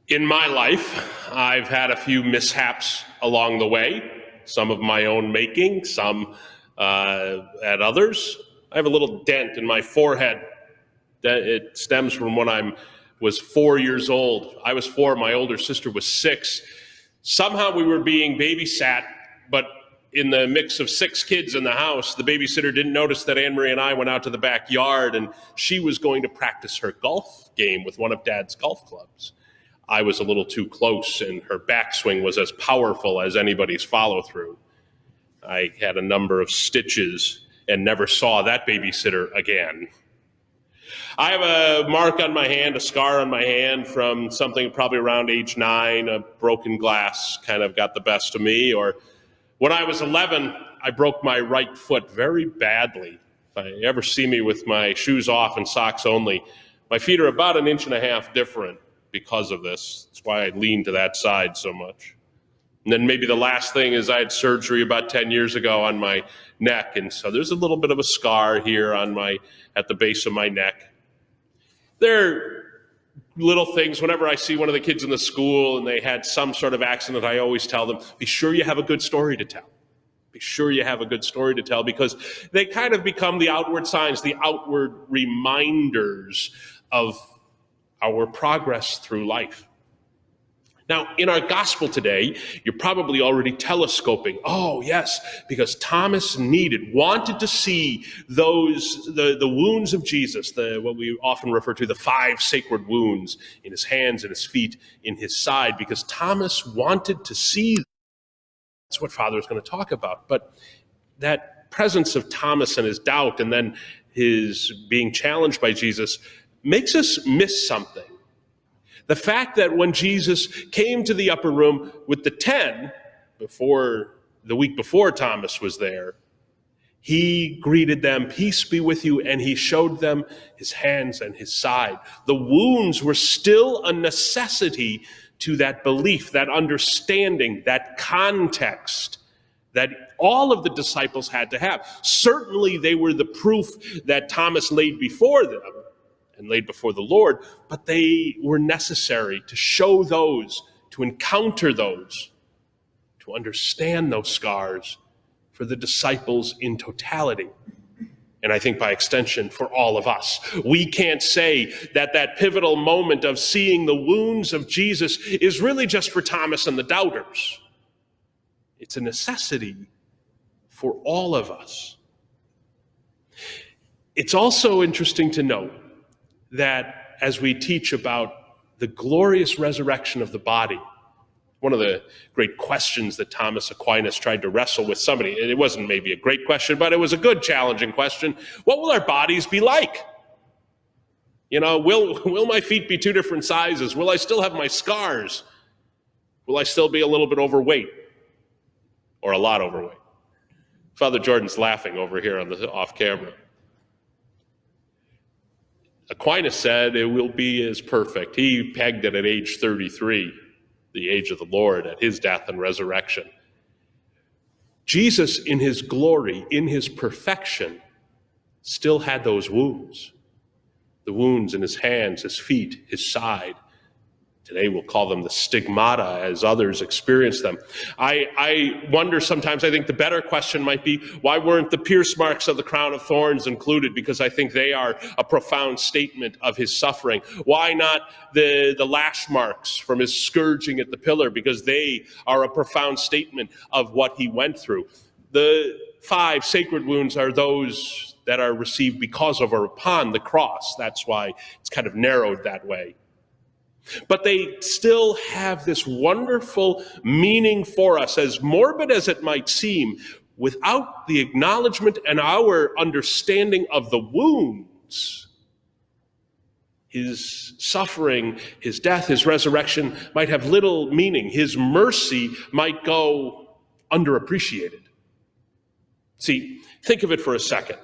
In my life, I've had a few mishaps along the way, some of my own making, some at others. I have a little dent in my forehead. It stems from when I was 4 years old. I was 4, my older sister was 6. Somehow we were being babysat, but in the mix of 6 kids in the house, the babysitter didn't notice that Anne-Marie and I went out to the backyard, and she was going to practice her golf game with one of Dad's golf clubs. I was a little too close, and her backswing was as powerful as anybody's follow-through. I had a number of stitches and never saw that babysitter again. I have a mark on my hand, a scar on my hand from something probably around age 9, a broken glass kind of got the best of me. Or when I was 11, I broke my right foot very badly. If you ever see me with my shoes off and socks only, my feet are about 1.5 inches different because of this. That's why I lean to that side so much. And then maybe the last thing is I had surgery about 10 years ago on my neck, and so there's a little bit of a scar here at the base of my neck. There are little things. Whenever I see one of the kids in the school and they had some sort of accident, I always tell them, be sure you have a good story to tell. Be sure you have a good story to tell, because they kind of become the outward signs, the outward reminders of our progress through life. Now, in our gospel today, you're probably already telescoping. Oh, yes, because Thomas wanted to see the wounds of Jesus, what we often refer to, the 5 sacred wounds in his hands and his feet, in his side, because Thomas wanted to see them. That's what Father is going to talk about. But that presence of Thomas and his doubt, and then his being challenged by Jesus, makes us miss something. The fact that when Jesus came to the upper room with the 10, the week before Thomas was there, he greeted them, peace be with you, and he showed them his hands and his side. The wounds were still a necessity to that belief, that understanding, that context that all of the disciples had to have. Certainly they were the proof that Thomas laid before them and laid before the Lord, but they were necessary to show those, to encounter those, to understand those scars for the disciples in totality. And I think by extension for all of us. We can't say that pivotal moment of seeing the wounds of Jesus is really just for Thomas and the doubters. It's a necessity for all of us. It's also interesting to note that as we teach about the glorious resurrection of the body, one of the great questions that Thomas Aquinas tried to wrestle with somebody, it wasn't maybe a great question, but it was a good challenging question. What will our bodies be like? Will my feet be 2 different sizes? Will I still have my scars? Will I still be a little bit overweight or a lot overweight? Father Jordan's laughing over here on the off camera. Aquinas said it will be as perfect. He pegged it at age 33, the age of the Lord, at his death and resurrection. Jesus, in his glory, in his perfection, still had those wounds. The wounds in his hands, his feet, his side. Today we'll call them the stigmata as others experience them. I wonder sometimes, I think the better question might be, why weren't the pierce marks of the crown of thorns included? Because I think they are a profound statement of his suffering. Why not the lash marks from his scourging at the pillar? Because they are a profound statement of what he went through. The 5 sacred wounds are those that are received because of or upon the cross. That's why it's kind of narrowed that way. But they still have this wonderful meaning for us, as morbid as it might seem. Without the acknowledgement and our understanding of the wounds, his suffering, his death, his resurrection might have little meaning. His mercy might go underappreciated. See, think of it for a second.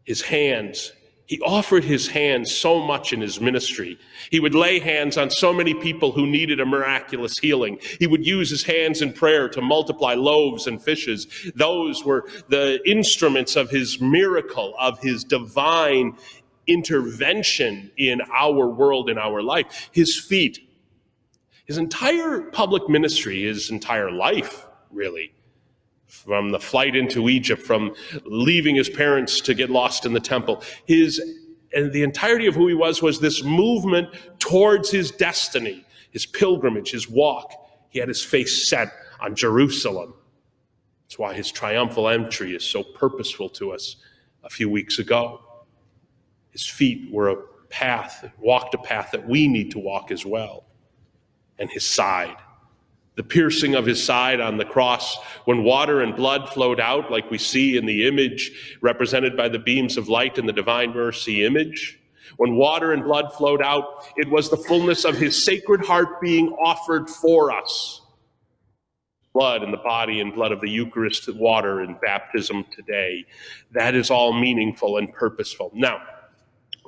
His hands. He offered his hands so much in his ministry. He would lay hands on so many people who needed a miraculous healing. He would use his hands in prayer to multiply loaves and fishes. Those were the instruments of his miracle, of his divine intervention in our world, in our life. His feet, His entire public ministry, his entire life, really, from the flight into Egypt, from leaving his parents to get lost in the temple, and the entirety of who he was this movement towards his destiny, his pilgrimage, his walk. He had his face set on Jerusalem. That's why his triumphal entry is so purposeful to us a few weeks ago. His feet were a path, walked a path that we need to walk as well. And his side, the piercing of his side on the cross, when water and blood flowed out, like we see in the image represented by the beams of light in the Divine Mercy image. When water and blood flowed out, it was the fullness of his sacred heart being offered for us. Blood in the body and blood of the Eucharist, water in baptism today. That is all meaningful and purposeful. Now,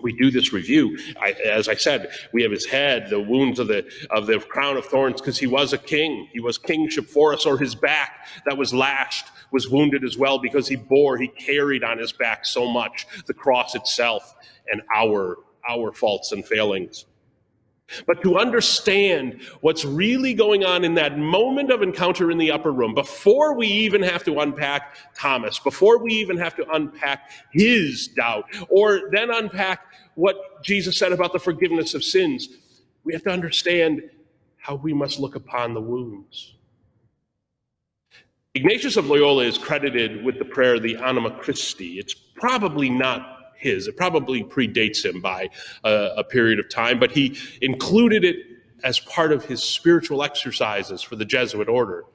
we do this review. As I said, we have his head, the wounds of the crown of thorns, because he was a king. He was kingship for us. Or his back that was lashed was wounded as well, because he carried on his back so much, the cross itself and our faults and failings. But to understand what's really going on in that moment of encounter in the upper room, before we even have to unpack Thomas, before we even have to unpack his doubt, or then unpack what Jesus said about the forgiveness of sins, we have to understand how we must look upon the wounds. Ignatius of Loyola is credited with the prayer, the Anima Christi. It's probably not his. It probably predates him by a period of time, but he included it as part of his spiritual exercises for the Jesuit order.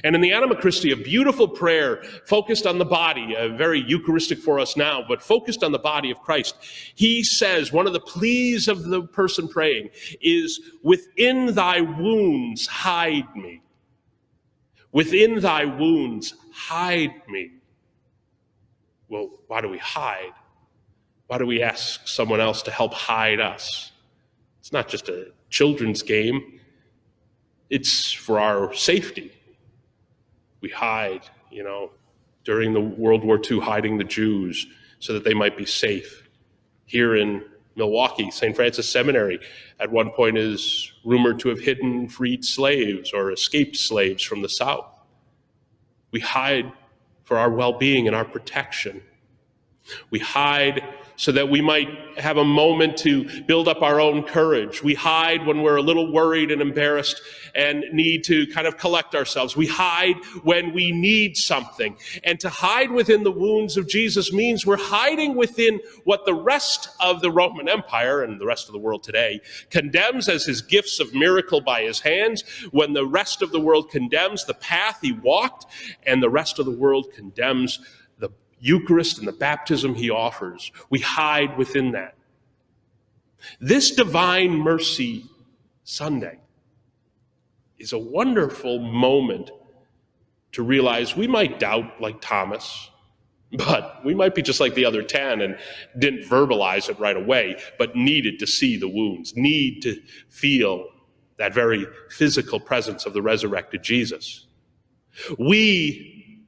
And in the Anima Christi, a beautiful prayer focused on the body, very Eucharistic for us now, but focused on the body of Christ. He says, one of the pleas of the person praying is, within thy wounds, hide me. Within thy wounds, hide me. Well, why do we hide? Why do we ask someone else to help hide us? It's not just a children's game. It's for our safety. We hide, during the World War II, hiding the Jews so that they might be safe. Here in Milwaukee, St. Francis Seminary, at one point is rumored to have hidden freed slaves or escaped slaves from the South. We hide for our well-being and our protection. We hide so that we might have a moment to build up our own courage. We hide when we're a little worried and embarrassed and need to kind of collect ourselves. We hide when we need something. And to hide within the wounds of Jesus means we're hiding within what the rest of the Roman Empire and the rest of the world today condemns as his gifts of miracle by his hands, when the rest of the world condemns the path he walked, and the rest of the world condemns the Eucharist and the baptism he offers. We hide within that. This Divine Mercy Sunday is a wonderful moment to realize we might doubt like Thomas, but we might be just like the other 10 and didn't verbalize it right away, but needed to see the wounds, need to feel that very physical presence of the resurrected Jesus. We,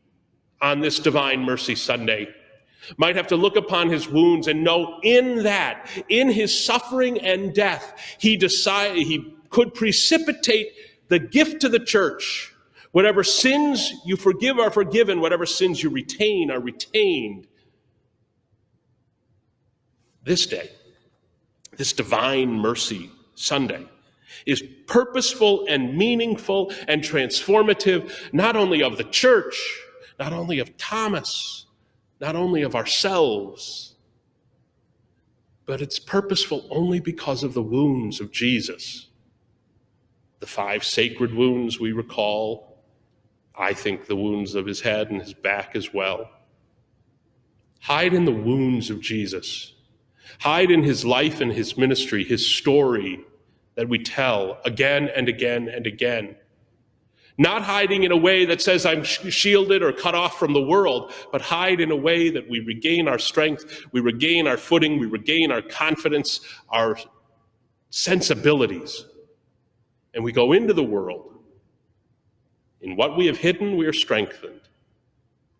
on this Divine Mercy Sunday, might have to look upon his wounds and know in that, in his suffering and death, he could precipitate the gift to the church. Whatever sins you forgive are forgiven, whatever sins you retain are retained. This day, this Divine Mercy Sunday, is purposeful and meaningful and transformative, not only of the church, not only of Thomas, not only of ourselves, but it's purposeful only because of the wounds of Jesus. The 5 sacred wounds we recall, I think the wounds of his head and his back as well. Hide in the wounds of Jesus. Hide in his life and his ministry, his story that we tell again and again and again. Not hiding in a way that says I'm shielded or cut off from the world, but hide in a way that we regain our strength, we regain our footing, we regain our confidence, our sensibilities. And we go into the world. In what we have hidden, we are strengthened.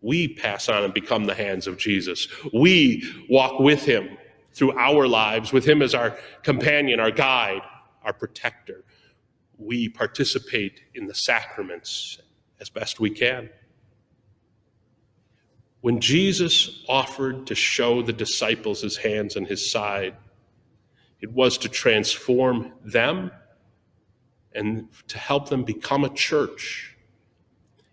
We pass on and become the hands of Jesus. We walk with him through our lives, with him as our companion, our guide, our protector. we participate in the sacraments as best we can. When Jesus offered to show the disciples his hands and his side, it was to transform them and to help them become a church.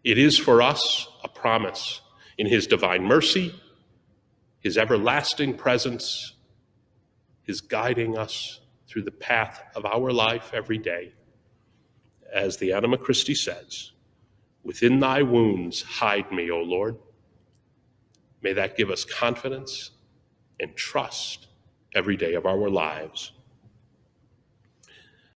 It is for us a promise in his divine mercy, his everlasting presence, his guiding us through the path of our life every day. As the Anima Christi says, within thy wounds hide me, O Lord. May that give us confidence and trust every day of our lives.